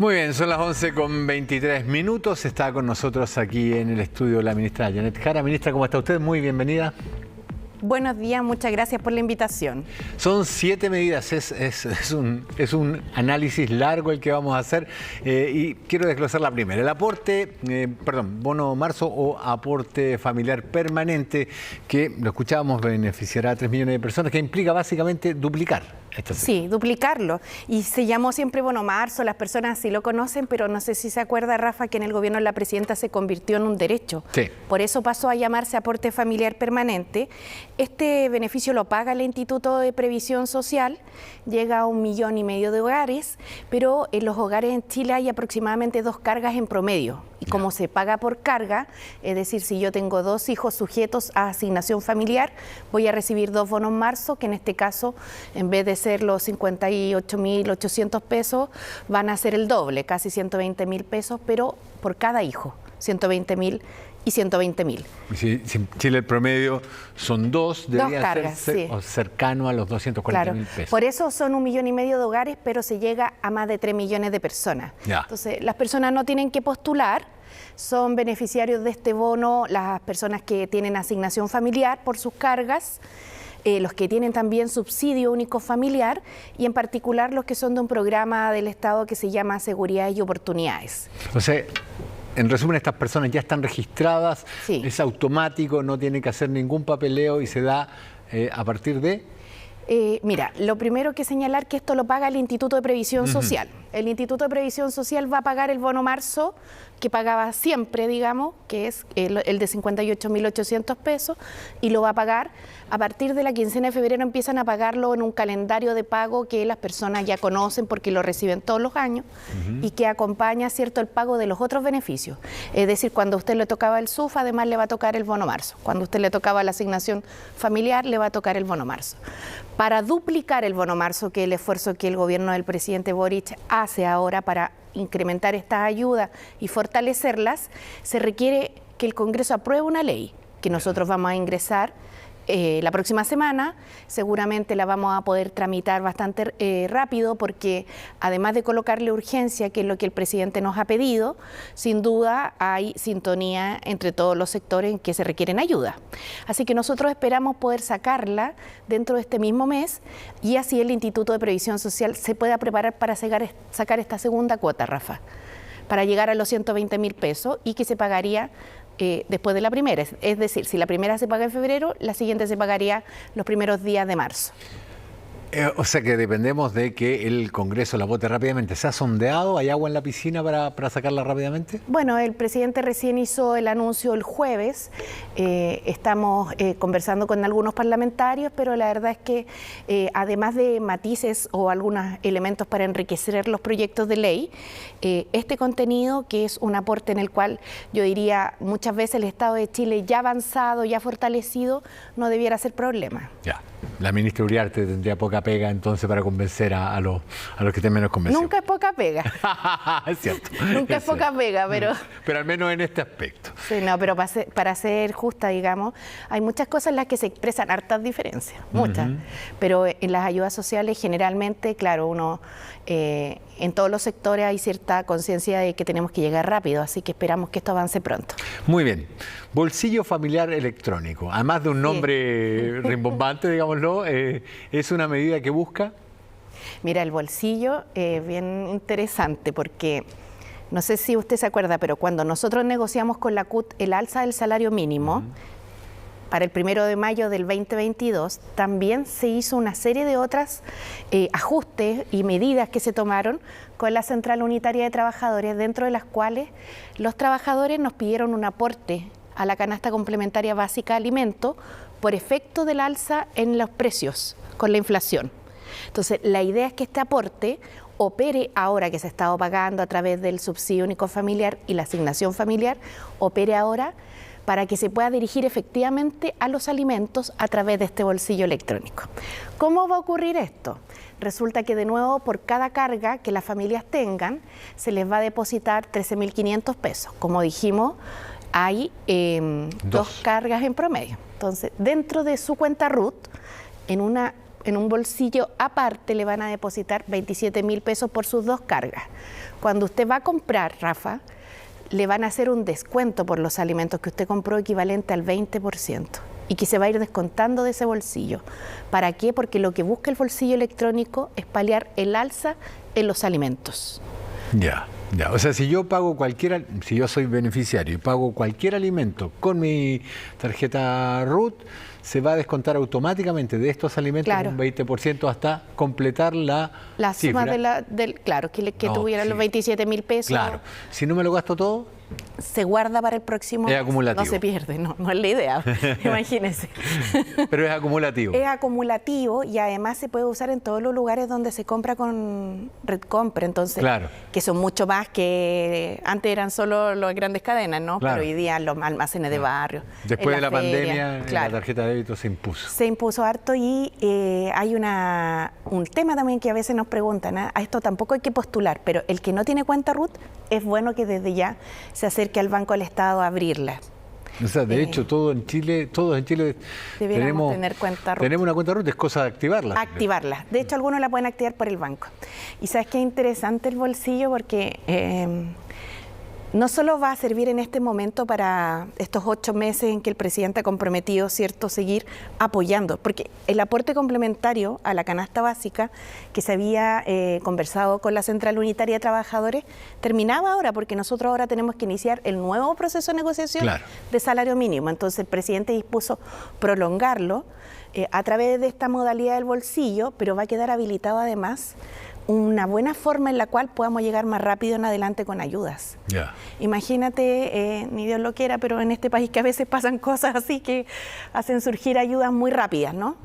Muy bien, son las 11:23. Está con nosotros aquí en el estudio la ministra Janet Jara. Ministra, ¿cómo está usted? Muy bienvenida. Buenos días, muchas gracias por la invitación. Son 7 medidas, es un análisis largo el que vamos a hacer y quiero desglosar la primera. El aporte, bono marzo o aporte familiar permanente, que lo escuchábamos, beneficiará a 3 millones de personas, que implica básicamente duplicar. Sí, duplicarlo. Y se llamó siempre bono marzo, las personas sí lo conocen, pero no sé si se acuerda, Rafa, que en el gobierno de la presidenta se convirtió en un derecho. Sí. Por eso pasó a llamarse aporte familiar permanente. Este beneficio lo paga el Instituto de Previsión Social, llega a 1,5 millones de hogares, pero en los hogares en Chile hay aproximadamente 2 cargas en promedio. Y como se paga por carga, es decir, si yo tengo 2 hijos sujetos a asignación familiar, voy a recibir 2 bonos marzo, que en este caso, en vez de ser los 58.800 pesos, van a ser el doble, casi 120.000 pesos, pero por cada hijo, 120.000 y 120.000. Si en Chile el promedio son 2, debería cargas, ser sí, cercano a los 240.000 pesos. Por eso son 1,5 millones de hogares, pero se llega a más de 3 millones de personas. Ya. Entonces, las personas no tienen que postular, son beneficiarios de este bono las personas que tienen asignación familiar por sus cargas, los que tienen también subsidio único familiar y en particular los que son de un programa del Estado que se llama Seguridad y Oportunidades. O sea, en resumen, estas personas ya están registradas, sí, es automático, no tienen que hacer ningún papeleo y se da a partir de... Mira, lo primero que señalar que esto lo paga el Instituto de Previsión Social. El Instituto de Previsión Social va a pagar el bono marzo que pagaba siempre, digamos, que es el de 58.800 pesos, y lo va a pagar a partir de la quincena de febrero. Empiezan a pagarlo en un calendario de pago que las personas ya conocen porque lo reciben todos los años y que acompaña, ¿cierto?, el pago de los otros beneficios. Es decir, cuando a usted le tocaba el SUF, además le va a tocar el bono marzo. Cuando a usted le tocaba la asignación familiar, le va a tocar el bono marzo. Para duplicar el bono marzo, que es el esfuerzo que el gobierno del presidente Boric hace ahora para incrementar estas ayudas y fortalecerlas, se requiere que el Congreso apruebe una ley que nosotros vamos a ingresar la próxima semana. Seguramente la vamos a poder tramitar bastante rápido porque además de colocarle urgencia, que es lo que el presidente nos ha pedido, sin duda hay sintonía entre todos los sectores en que se requieren ayuda. Así que nosotros esperamos poder sacarla dentro de este mismo mes y así el Instituto de Previsión Social se pueda preparar para sacar esta segunda cuota, Rafa, para llegar a los 120.000 pesos y que se pagaría después de la primera. Es decir, si la primera se paga en febrero, la siguiente se pagaría los primeros días de marzo. O sea que dependemos de que el Congreso la vote rápidamente. ¿Se ha sondeado? ¿Hay agua en la piscina para sacarla rápidamente? Bueno, el presidente recién hizo el anuncio el jueves. Estamos conversando con algunos parlamentarios, pero la verdad es que además de matices o algunos elementos para enriquecer los proyectos de ley, este contenido, que es un aporte en el cual yo diría muchas veces el Estado de Chile ya avanzado, ya fortalecido, no debiera ser problema. Ya. La ministra Uriarte tendría poca pega entonces para convencer a los que estén menos convencidos. Nunca es poca pega. Es cierto. Nunca es poca pega, pero... Pero al menos en este aspecto. Sí, no, pero para ser justa, digamos, hay muchas cosas en las que se expresan hartas diferencias, muchas. Pero en las ayudas sociales generalmente, claro, uno... en todos los sectores hay cierta conciencia de que tenemos que llegar rápido, así que esperamos que esto avance pronto. Muy bien. Bolsillo familiar electrónico, además de un nombre rimbombante, digámoslo, ¿es una medida que busca? Mira, el bolsillo es bien interesante porque, no sé si usted se acuerda, pero cuando nosotros negociamos con la CUT el alza del salario mínimo, para el 1 de mayo del 2022, también se hizo una serie de otras ajustes y medidas que se tomaron con la Central Unitaria de Trabajadores, dentro de las cuales los trabajadores nos pidieron un aporte a la canasta complementaria básica de alimentos por efecto del alza en los precios con la inflación. Entonces, la idea es que este aporte opere ahora que se ha estado pagando a través del subsidio único familiar y la asignación familiar, opere ahora para que se pueda dirigir efectivamente a los alimentos a través de este bolsillo electrónico. ¿Cómo va a ocurrir esto? Resulta que de nuevo por cada carga que las familias tengan se les va a depositar 13.500 pesos. Como dijimos, hay 2 cargas en promedio. Entonces, dentro de su cuenta RUT, en una en un bolsillo aparte le van a depositar 27.000 pesos por sus 2 cargas. Cuando usted va a comprar, Rafa, le van a hacer un descuento por los alimentos que usted compró equivalente al 20% y que se va a ir descontando de ese bolsillo. ¿Para qué? Porque lo que busca el bolsillo electrónico es paliar el alza en los alimentos. Ya. Ya, o sea, si yo pago si yo soy beneficiario y pago cualquier alimento con mi tarjeta RUT, se va a descontar automáticamente de estos alimentos un 20% hasta completar la suma claro, que tuvieran los 27.000 pesos. Claro, si no me lo gasto todo, se guarda para el próximo mes. Es acumulativo. No se pierde, no es la idea, imagínense. Pero es acumulativo. Es acumulativo y además se puede usar en todos los lugares donde se compra con Red Compra, entonces, que son mucho más que antes eran solo las grandes cadenas, ¿no? Pero hoy día los almacenes de barrio. Después de la pandemia, la tarjeta de débito se impuso. Se impuso harto y hay un tema también que a veces nos preguntan, a esto tampoco hay que postular, pero el que no tiene cuenta RUT, es bueno que desde ya se acerque al Banco del Estado a abrirla. O sea, de hecho, todos en Chile deberíamos tener cuenta RUT. Tenemos una cuenta RUT, es cosa de activarla. Activarla. De hecho, algunos la pueden activar por el banco. Y sabes qué interesante el bolsillo, porque no solo va a servir en este momento para estos 8 meses en que el presidente ha comprometido, ¿cierto?, seguir apoyando, porque el aporte complementario a la canasta básica que se había conversado con la Central Unitaria de Trabajadores terminaba ahora, porque nosotros ahora tenemos que iniciar el nuevo proceso de negociación de salario mínimo. Entonces el presidente dispuso prolongarlo a través de esta modalidad del bolsillo, pero va a quedar habilitado además una buena forma en la cual podamos llegar más rápido en adelante con ayudas. Imagínate, ni Dios lo quiera, pero en este país que a veces pasan cosas así que hacen surgir ayudas muy rápidas, ¿no?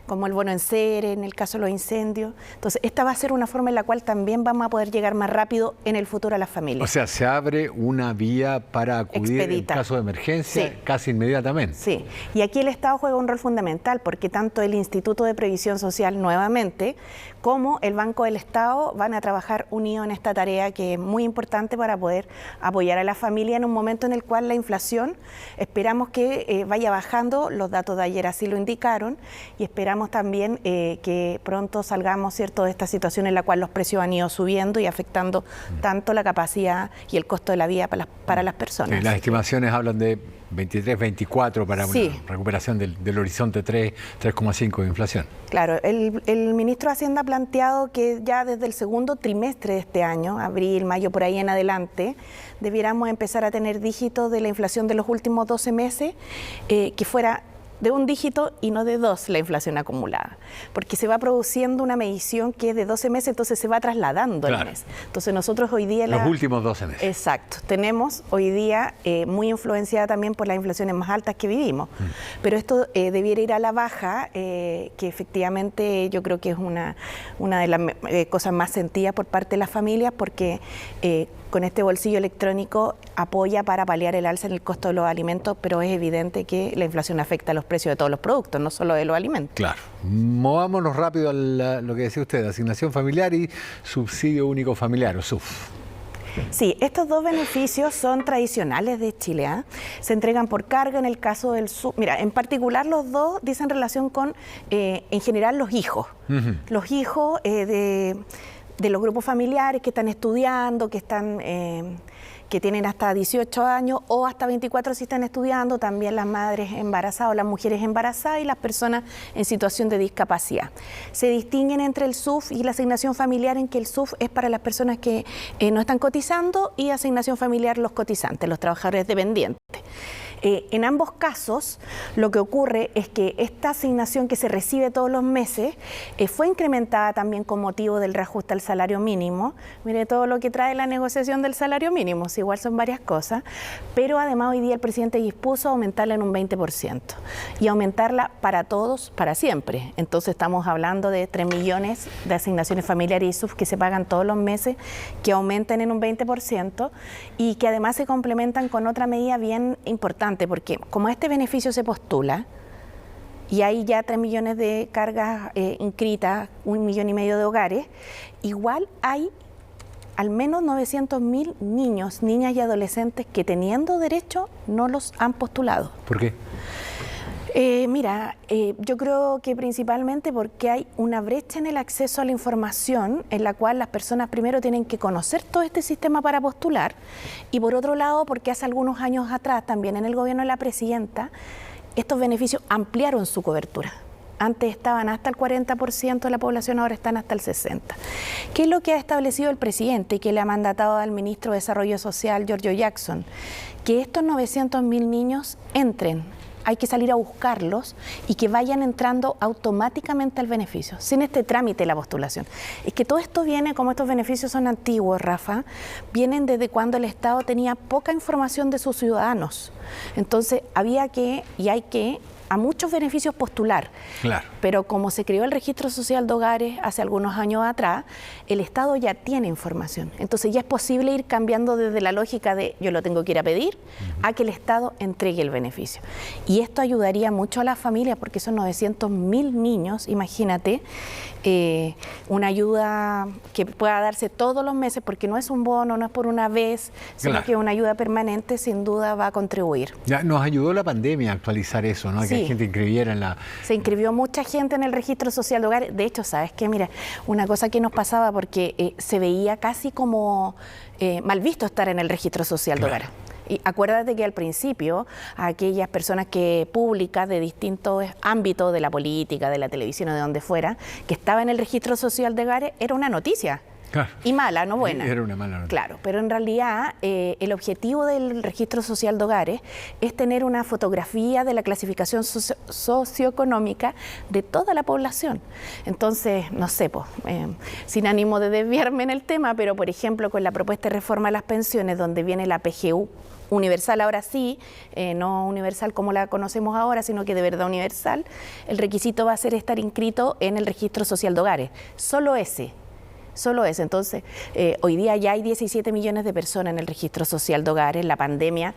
Como el bono ENSERE, en el caso de los incendios. Entonces, esta va a ser una forma en la cual también vamos a poder llegar más rápido en el futuro a las familias. O sea, se abre una vía para acudir en caso de emergencia casi inmediatamente. Sí, y aquí el Estado juega un rol fundamental, porque tanto el Instituto de Previsión Social nuevamente, como el Banco del Estado van a trabajar unidos en esta tarea que es muy importante para poder apoyar a la familia en un momento en el cual la inflación esperamos que vaya bajando, los datos de ayer así lo indicaron, y esperamos también que pronto salgamos, ¿cierto?, de esta situación en la cual los precios han ido subiendo y afectando tanto la capacidad y el costo de la vida para las personas. Las estimaciones hablan de 23, 24 para una recuperación del horizonte 3,5 de inflación. Claro, el ministro de Hacienda ha planteado que ya desde el segundo trimestre de este año, abril, mayo, por ahí en adelante, debiéramos empezar a tener dígitos de la inflación de los últimos 12 meses, que fuera de un dígito y no de 2 la inflación acumulada, porque se va produciendo una medición que es de 12 meses, entonces se va trasladando el mes. Entonces nosotros hoy día... Los últimos 12 meses. Exacto. Tenemos hoy día muy influenciada también por las inflaciones más altas que vivimos, pero esto debiera ir a la baja, que efectivamente yo creo que es una de las cosas más sentidas por parte de las familias, porque con este bolsillo electrónico apoya para paliar el alza en el costo de los alimentos, pero es evidente que la inflación afecta a los precios de todos los productos, no solo de los alimentos. Claro. Movámonos rápido a lo que decía usted, asignación familiar y subsidio único familiar, o SUF. Sí, estos dos beneficios son tradicionales de Chile, ¿eh? Se entregan por carga en el caso del SUF. Mira, en particular los dos dicen relación con, en general, los hijos. Los hijos de los grupos familiares que están estudiando, que tienen hasta 18 años o hasta 24 si están estudiando, también las madres embarazadas o las mujeres embarazadas y las personas en situación de discapacidad. Se distinguen entre el SUF y la asignación familiar, en que el SUF es para las personas que no están cotizando y asignación familiar los cotizantes, los trabajadores dependientes. En ambos casos, lo que ocurre es que esta asignación que se recibe todos los meses fue incrementada también con motivo del reajuste al salario mínimo. Mire todo lo que trae la negociación del salario mínimo, si igual son varias cosas, pero además hoy día el presidente dispuso aumentarla en un 20% y aumentarla para todos, para siempre. Entonces estamos hablando de 3 millones de asignaciones familiares y SUF que se pagan todos los meses, que aumentan en un 20% y que además se complementan con otra medida bien importante, porque como este beneficio se postula y hay ya 3 millones de cargas inscritas, 1,5 millones de hogares, igual hay al menos 900.000 niños, niñas y adolescentes que teniendo derecho no los han postulado. ¿Por qué? Yo creo que principalmente porque hay una brecha en el acceso a la información en la cual las personas primero tienen que conocer todo este sistema para postular y por otro lado porque hace algunos años atrás también en el gobierno de la presidenta estos beneficios ampliaron su cobertura. Antes estaban hasta el 40% de la población, ahora están hasta el 60%. ¿Qué es lo que ha establecido el presidente y que le ha mandatado al ministro de Desarrollo Social, Giorgio Jackson? Que estos 900.000 niños entren. Hay que salir a buscarlos y que vayan entrando automáticamente al beneficio, sin este trámite de la postulación. Es que todo esto viene, como estos beneficios son antiguos, Rafa, vienen desde cuando el Estado tenía poca información de sus ciudadanos. Entonces había que, y hay que, a muchos beneficios postular. Claro. Pero como se creó el registro social de hogares hace algunos años atrás, el Estado ya tiene información. Entonces ya es posible ir cambiando desde la lógica de yo lo tengo que ir a pedir a que el Estado entregue el beneficio. Y esto ayudaría mucho a las familias porque son 900.000 niños, imagínate, una ayuda que pueda darse todos los meses porque no es un bono, no es por una vez, sino Claro. que una ayuda permanente sin duda va a contribuir. Ya nos ayudó la pandemia a actualizar eso, ¿no? Sí. Que la gente inscribiera en la... Se inscribió mucha gente en el registro social de hogares. De hecho, ¿sabes qué? Mira, una cosa que nos pasaba porque se veía casi como mal visto estar en el registro social de hogares. Y acuérdate que al principio aquellas personas públicas de distintos ámbitos de la política, de la televisión o de donde fuera, que estaba en el registro social de hogares, era una noticia. Claro. Y mala, no buena. Era una mala noticia. Claro, pero en realidad el objetivo del registro social de hogares es tener una fotografía de la clasificación socioeconómica de toda la población. Entonces, no sé, sin ánimo de desviarme en el tema, pero por ejemplo con la propuesta de reforma de las pensiones, donde viene la PGU universal ahora sí, no universal como la conocemos ahora, sino que de verdad universal, el requisito va a ser estar inscrito en el registro social de hogares. Solo ese. Entonces, hoy día ya hay 17 millones de personas en el registro social de hogares. La pandemia,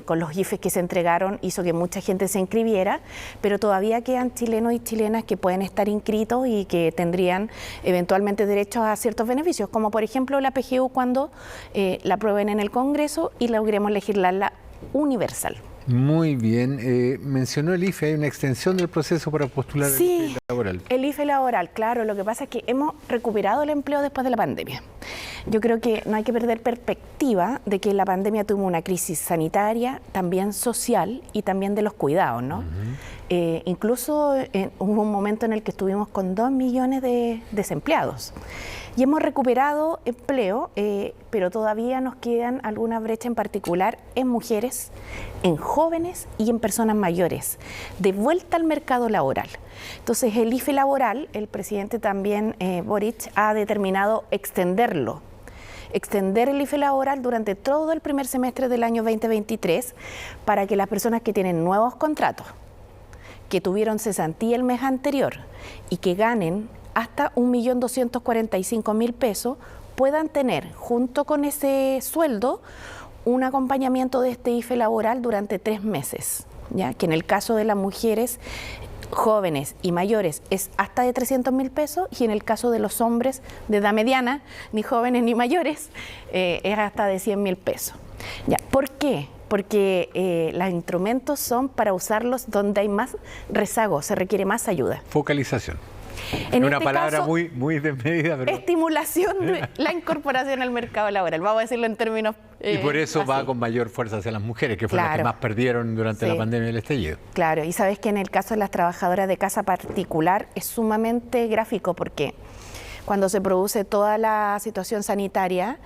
con los IFES que se entregaron, hizo que mucha gente se inscribiera, pero todavía quedan chilenos y chilenas que pueden estar inscritos y que tendrían eventualmente derechos a ciertos beneficios, como por ejemplo la PGU cuando la aprueben en el Congreso y logremos legislarla universal. Muy bien. Mencionó el IFE, hay una extensión del proceso para postular el IFE laboral. El IFE laboral, claro. Lo que pasa es que hemos recuperado el empleo después de la pandemia. Yo creo que no hay que perder perspectiva de que la pandemia tuvo una crisis sanitaria, también social y también de los cuidados, ¿no? Incluso hubo un momento en el que estuvimos con 2 millones de desempleados. Y hemos recuperado empleo, pero todavía nos quedan algunas brechas en particular en mujeres, en jóvenes y en personas mayores, de vuelta al mercado laboral. Entonces el IFE laboral, el presidente también, Boric, ha determinado extender el IFE laboral durante todo el primer semestre del año 2023 para que las personas que tienen nuevos contratos, que tuvieron cesantía el mes anterior y que ganen hasta 1.245.000 pesos, puedan tener junto con ese sueldo un acompañamiento de este IFE laboral durante 3 meses, ¿ya? Que en el caso de las mujeres jóvenes y mayores es hasta de 300.000 pesos y en el caso de los hombres de edad mediana, ni jóvenes ni mayores, es hasta de 100.000 pesos. ¿Ya? ¿Por qué? Porque los instrumentos son para usarlos donde hay más rezago, se requiere más ayuda. Focalización. En una este palabra caso, muy desmedida, pero... Estimulación de la incorporación al mercado laboral, vamos a decirlo en términos y por eso así. va con mayor fuerza hacia las mujeres, que fueron las que más perdieron durante la pandemia del estallido. Claro, y sabes que en el caso de las trabajadoras de casa particular es sumamente gráfico porque cuando se produce toda la situación sanitaria,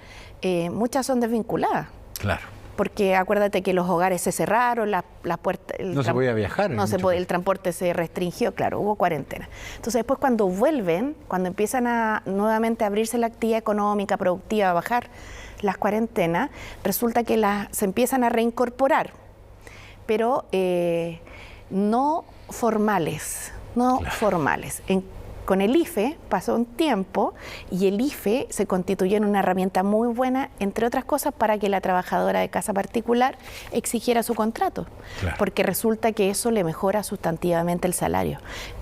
muchas son desvinculadas. Claro. Porque acuérdate que los hogares se cerraron, las puertas... No se podía viajar. No se podía, el transporte se restringió, claro, hubo cuarentena. Entonces después cuando vuelven, cuando empiezan a nuevamente a abrirse la actividad económica, productiva, a bajar las cuarentenas, resulta que se empiezan a reincorporar, pero no formales, Con el IFE pasó un tiempo y el IFE se constituyó en una herramienta muy buena, entre otras cosas, para que la trabajadora de casa particular exigiera su contrato, porque resulta que eso le mejora sustantivamente el salario.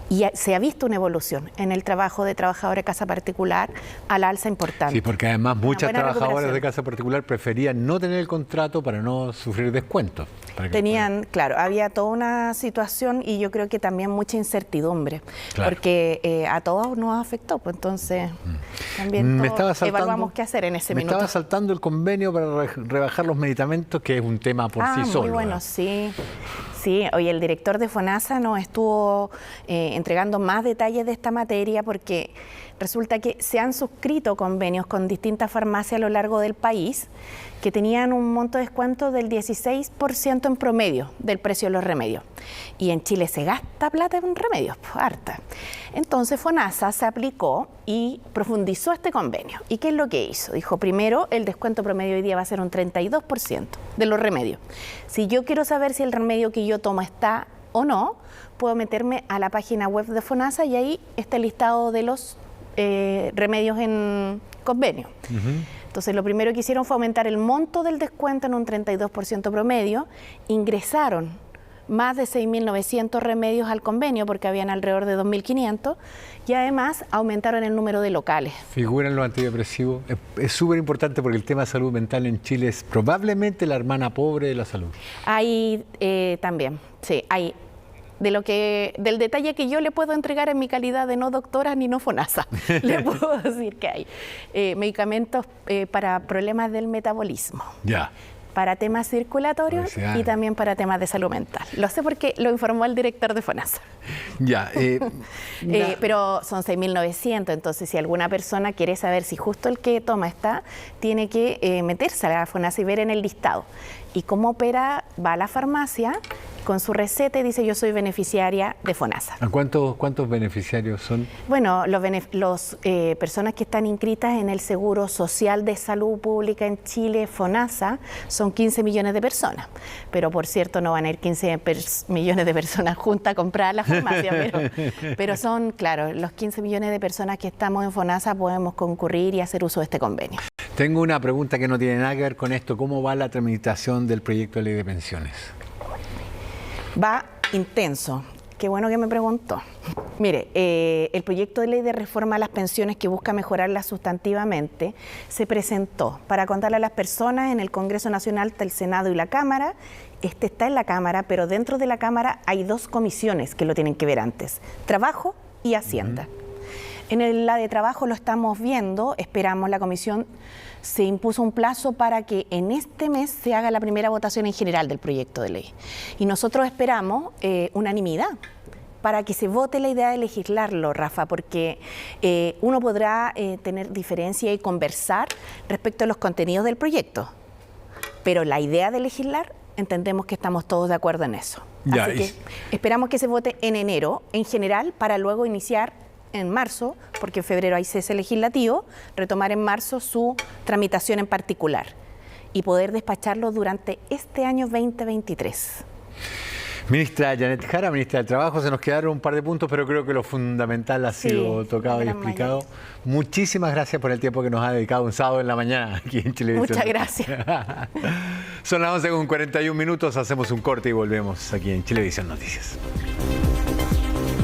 Y se ha visto una evolución en el trabajo de trabajadores de casa particular al alza importante. Sí, porque además muchas trabajadoras recuperación. de casa particular preferían no tener el contrato para no sufrir descuentos. Tenían, claro, había toda una situación y yo creo que también mucha incertidumbre, Claro. porque a todos nos afectó, pues entonces también evaluamos qué hacer en ese minuto. Me estaba saltando el convenio para rebajar los medicamentos, que es un tema por sí solo. Muy bueno, sí. Sí, hoy el director de FONASA nos estuvo entregando más detalles de esta materia porque resulta que se han suscrito convenios con distintas farmacias a lo largo del país que tenían un monto de descuento del 16% en promedio del precio de los remedios. Y en Chile se gasta plata en remedios, pues, harta. Entonces FONASA se aplicó y profundizó este convenio. ¿Y qué es lo que hizo? Dijo, primero, el descuento promedio hoy día va a ser un 32% de los remedios. Si yo quiero saber si el remedio que yo tomo está o no, puedo meterme a la página web de FONASA y ahí está el listado de los remedios en convenio. Entonces, lo primero que hicieron fue aumentar el monto del descuento en un 32% promedio. Ingresaron más de 6.900 remedios al convenio, porque habían alrededor de 2.500, y además aumentaron el número de locales. Figuran los antidepresivos. Es súper importante porque el tema de salud mental en Chile es probablemente la hermana pobre de la salud. Hay también, sí, hay. Del detalle que yo le puedo entregar en mi calidad de no doctora ni no FONASA, le puedo decir que hay medicamentos para problemas del metabolismo, para temas circulatorios y también para temas de salud mental. Lo sé porque lo informó el director de FONASA. Pero son 6.900, entonces si alguna persona quiere saber si justo el que toma está, tiene que meterse a la FONASA y ver en el listado. Y cómo opera, va a la farmacia con su receta y dice yo soy beneficiaria de FONASA. ¿A cuántos beneficiarios son? Bueno, los personas que están inscritas en el Seguro Social de Salud Pública en Chile, FONASA, son 15 millones de personas. Pero por cierto no van a ir 15 millones de personas juntas a comprar a la farmacia, pero son, claro, los 15 millones de personas que estamos en FONASA podemos concurrir y hacer uso de este convenio. Tengo una pregunta que no tiene nada que ver con esto. ¿Cómo va la tramitación del proyecto de ley de pensiones? Va intenso. Qué bueno que me preguntó. Mire, el proyecto de ley de reforma a las pensiones que busca mejorarlas sustantivamente se presentó para contarle a las personas en el Congreso Nacional, el Senado y la Cámara. Este está en la Cámara, pero dentro de la Cámara hay dos comisiones que lo tienen que ver antes, Trabajo y Hacienda. En la de Trabajo lo estamos viendo, esperamos, la comisión se impuso un plazo para que en este mes se haga la primera votación en general del proyecto de ley. Y nosotros esperamos unanimidad para que se vote la idea de legislarlo, Rafa, porque uno podrá tener diferencia y conversar respecto a los contenidos del proyecto, pero la idea de legislar, entendemos que estamos todos de acuerdo en eso. Así que esperamos que se vote en enero, en general, para luego iniciar en marzo, porque en febrero hay cese legislativo, retomar en marzo su tramitación en particular y poder despacharlo durante este año 2023. Ministra Janet Jara, ministra del Trabajo, se nos quedaron un par de puntos, pero creo que lo fundamental ha sido tocado y explicado. Muchísimas gracias por el tiempo que nos ha dedicado un sábado en la mañana aquí en Chilevisión. Muchas gracias. Son las 11:41, hacemos un corte y volvemos aquí en Chilevisión Noticias.